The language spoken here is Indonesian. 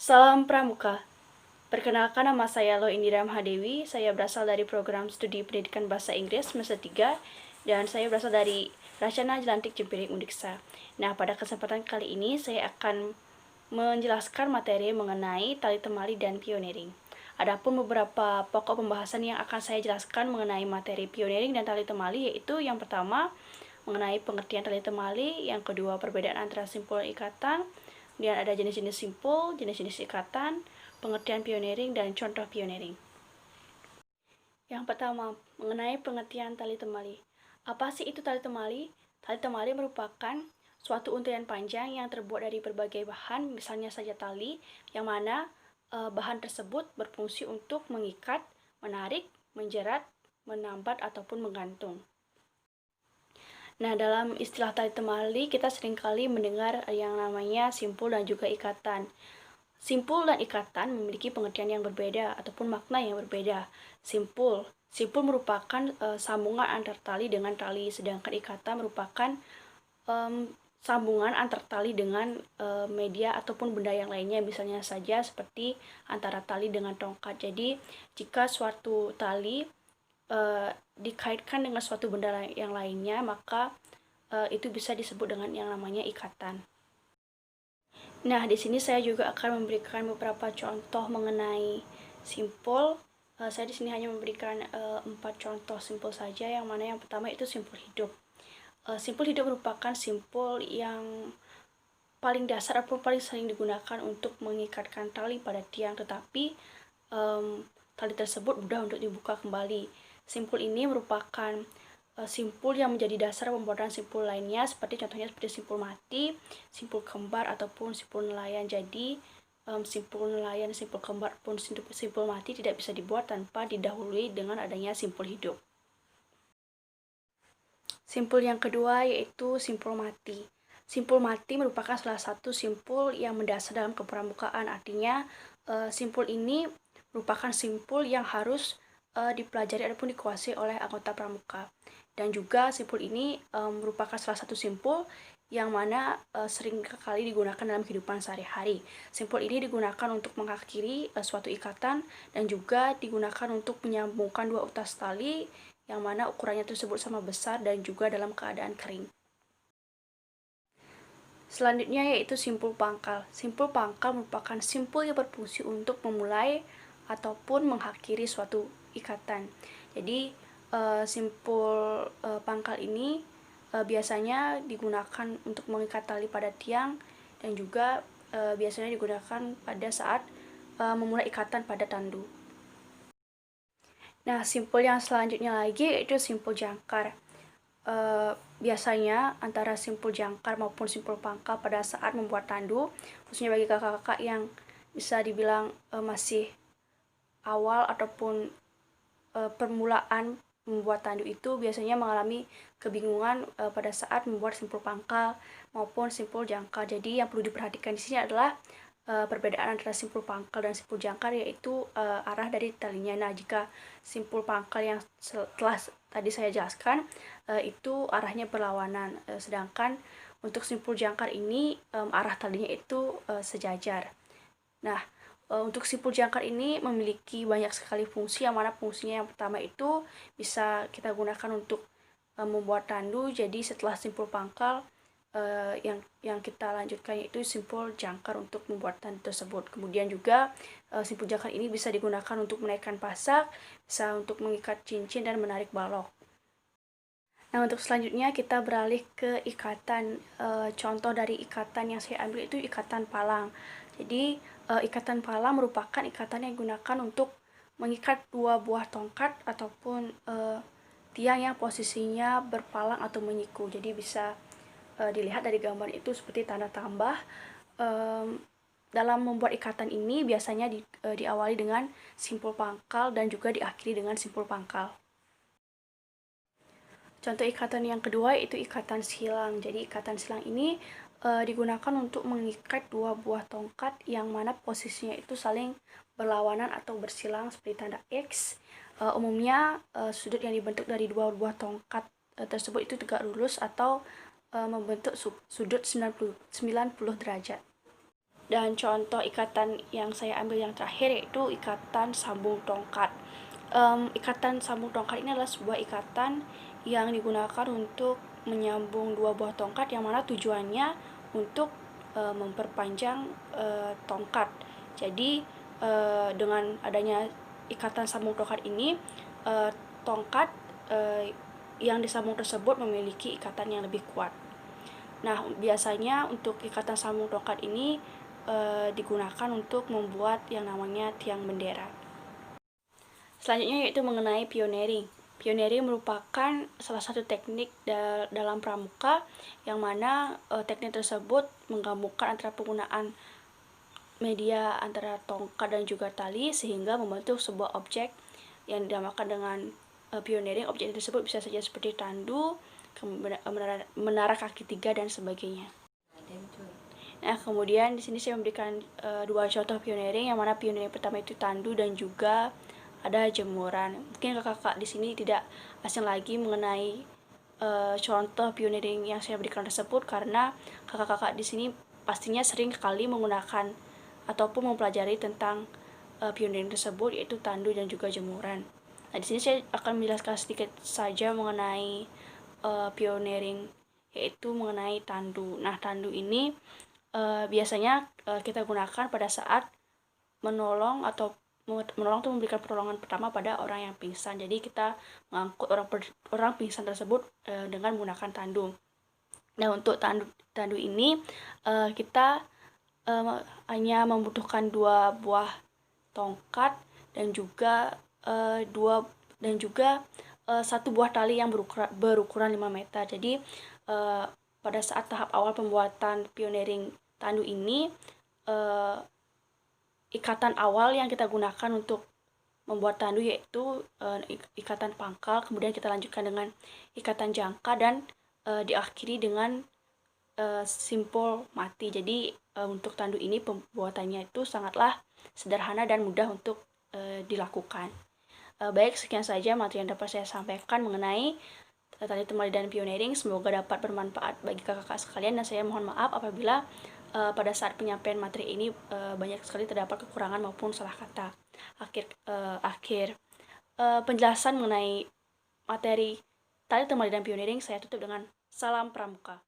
Salam Pramuka. Perkenalkan, nama saya Lo Indira Mahadewi. Saya berasal dari program studi pendidikan bahasa Inggris semester 3 dan saya berasal dari Racana Jelantik Jempiring Undiksa. Nah, pada kesempatan kali ini saya akan menjelaskan materi mengenai tali temali dan pioneering. Adapun beberapa pokok pembahasan yang akan saya jelaskan mengenai materi pioneering dan tali temali, yaitu yang pertama mengenai pengertian tali temali, yang kedua perbedaan antara simpul dan ikatan, kemudian ada jenis-jenis simpul, jenis-jenis ikatan, pengertian pioneering, dan contoh pioneering. Yang pertama, mengenai pengertian tali temali. Apa sih itu tali temali? Tali temali merupakan suatu untaian panjang yang terbuat dari berbagai bahan, misalnya saja tali, yang mana bahan tersebut berfungsi untuk mengikat, menarik, menjerat, menambat, ataupun menggantung. Nah, dalam istilah tali temali, kita seringkali mendengar yang namanya simpul dan juga ikatan. Simpul dan ikatan memiliki pengertian yang berbeda ataupun makna yang berbeda. Simpul merupakan sambungan antar tali dengan tali, sedangkan ikatan merupakan sambungan antar tali dengan media ataupun benda yang lainnya, misalnya saja seperti antara tali dengan tongkat. Jadi, jika suatu tali dikaitkan dengan suatu benda yang lainnya, maka itu bisa disebut dengan yang namanya ikatan. Nah, di sini saya juga akan memberikan beberapa contoh mengenai simpul. Saya di sini hanya memberikan 4 contoh simpul saja, yang mana yang pertama itu simpul hidup. Simpul hidup merupakan simpul yang paling dasar ataupun paling sering digunakan untuk mengikatkan tali pada tiang, tetapi tali tersebut mudah untuk dibuka kembali. Simpul ini merupakan simpul yang menjadi dasar pembuatan simpul lainnya, seperti contohnya seperti simpul mati, simpul kembar, ataupun simpul nelayan. Jadi simpul nelayan, simpul kembar pun simpul mati tidak bisa dibuat tanpa didahului dengan adanya simpul hidup. Simpul yang kedua yaitu simpul mati. Simpul mati merupakan salah satu simpul yang mendasar dalam kepramukaan. Artinya simpul ini merupakan simpul yang harus dipelajari ataupun dikuasai oleh anggota pramuka. Dan juga simpul ini merupakan salah satu simpul yang mana sering kali digunakan dalam kehidupan sehari-hari. Simpul ini digunakan untuk mengakhiri suatu ikatan dan juga digunakan untuk menyambungkan dua utas tali yang mana ukurannya tersebut sama besar dan juga dalam keadaan kering. Selanjutnya yaitu simpul pangkal. Simpul pangkal merupakan simpul yang berfungsi untuk memulai ataupun mengakhiri suatu ikatan. Jadi simpul pangkal ini biasanya digunakan untuk mengikat tali pada tiang dan juga biasanya digunakan pada saat memulai ikatan pada tandu. Nah, simpul yang selanjutnya lagi yaitu simpul jangkar. Biasanya antara simpul jangkar maupun simpul pangkal pada saat membuat tandu, khususnya bagi kakak-kakak yang bisa dibilang masih awal ataupun permulaan membuat tandu, itu biasanya mengalami kebingungan pada saat membuat simpul pangkal maupun simpul jangkar. Jadi yang perlu diperhatikan di sini adalah perbedaan antara simpul pangkal dan simpul jangkar, yaitu arah dari talinya. Nah, jika simpul pangkal yang setelah tadi saya jelaskan itu arahnya berlawanan, sedangkan untuk simpul jangkar ini arah talinya itu sejajar. Nah, untuk simpul jangkar ini memiliki banyak sekali fungsi, yang mana fungsinya yang pertama itu bisa kita gunakan untuk membuat tandu. Jadi setelah simpul pangkal yang kita lanjutkan yaitu simpul jangkar untuk membuat tandu tersebut. Kemudian juga simpul jangkar ini bisa digunakan untuk menaikkan pasak, bisa untuk mengikat cincin dan menarik balok. Nah, untuk selanjutnya kita beralih ke ikatan. Contoh dari ikatan yang saya ambil itu ikatan palang. Jadi ikatan palang merupakan ikatan yang digunakan untuk mengikat dua buah tongkat ataupun tiang yang posisinya berpalang atau menyiku. Jadi bisa dilihat dari gambar itu seperti tanda tambah. Dalam membuat ikatan ini biasanya diawali dengan simpul pangkal dan juga diakhiri dengan simpul pangkal. Contoh ikatan yang kedua yaitu ikatan silang. Jadi ikatan silang ini digunakan untuk mengikat dua buah tongkat yang mana posisinya itu saling berlawanan atau bersilang seperti tanda X. Umumnya sudut yang dibentuk dari dua buah tongkat tersebut itu tegak lurus atau membentuk sudut 90 derajat. Dan contoh ikatan yang saya ambil yang terakhir yaitu ikatan sambung tongkat. Ikatan sambung tongkat ini adalah sebuah ikatan yang digunakan untuk menyambung dua buah tongkat yang mana tujuannya untuk memperpanjang tongkat. Jadi dengan adanya ikatan sambung tongkat ini, tongkat yang disambung tersebut memiliki ikatan yang lebih kuat. Nah, biasanya untuk ikatan sambung tongkat ini digunakan untuk membuat yang namanya tiang bendera. Selanjutnya yaitu mengenai pioneering. Pioneering merupakan salah satu teknik dalam pramuka yang mana teknik tersebut menggabungkan antara penggunaan media antara tongkat dan juga tali sehingga membentuk sebuah objek yang dinamakan dengan pioneering. Objek tersebut bisa saja seperti tandu, menara kaki tiga dan sebagainya. Nah, kemudian di sini saya memberikan dua contoh pioneering, yang mana pioneering pertama itu tandu dan juga ada jemuran. Mungkin kakak-kakak di sini tidak asing lagi mengenai contoh pioneering yang saya berikan tersebut karena kakak-kakak di sini pastinya sering sekali menggunakan ataupun mempelajari tentang pioneering tersebut, yaitu tandu dan juga jemuran. Nah, di sini saya akan menjelaskan sedikit saja mengenai pioneering, yaitu mengenai tandu. Nah, tandu ini biasanya kita gunakan pada saat menolong atau memberikan pertolongan pertama pada orang yang pingsan. Jadi kita mengangkut orang pingsan tersebut dengan menggunakan tandu. Nah, untuk tandu ini kita hanya membutuhkan dua buah tongkat dan juga satu buah tali yang berukuran 5 meter. Jadi pada saat tahap awal pembuatan pioneering tandu ini, ikatan awal yang kita gunakan untuk membuat tandu yaitu ikatan pangkal, kemudian kita lanjutkan dengan ikatan jangka dan diakhiri dengan simpul mati. Jadi untuk tandu ini pembuatannya itu sangatlah sederhana dan mudah untuk dilakukan. Baik, sekian saja materi yang dapat saya sampaikan mengenai tali temali dan pioneering. Semoga dapat bermanfaat bagi kakak-kakak sekalian, dan saya mohon maaf apabila pada saat penyampaian materi ini banyak sekali terdapat kekurangan maupun salah kata. Akhir penjelasan mengenai materi tali temali dan pioneering saya tutup dengan salam pramuka.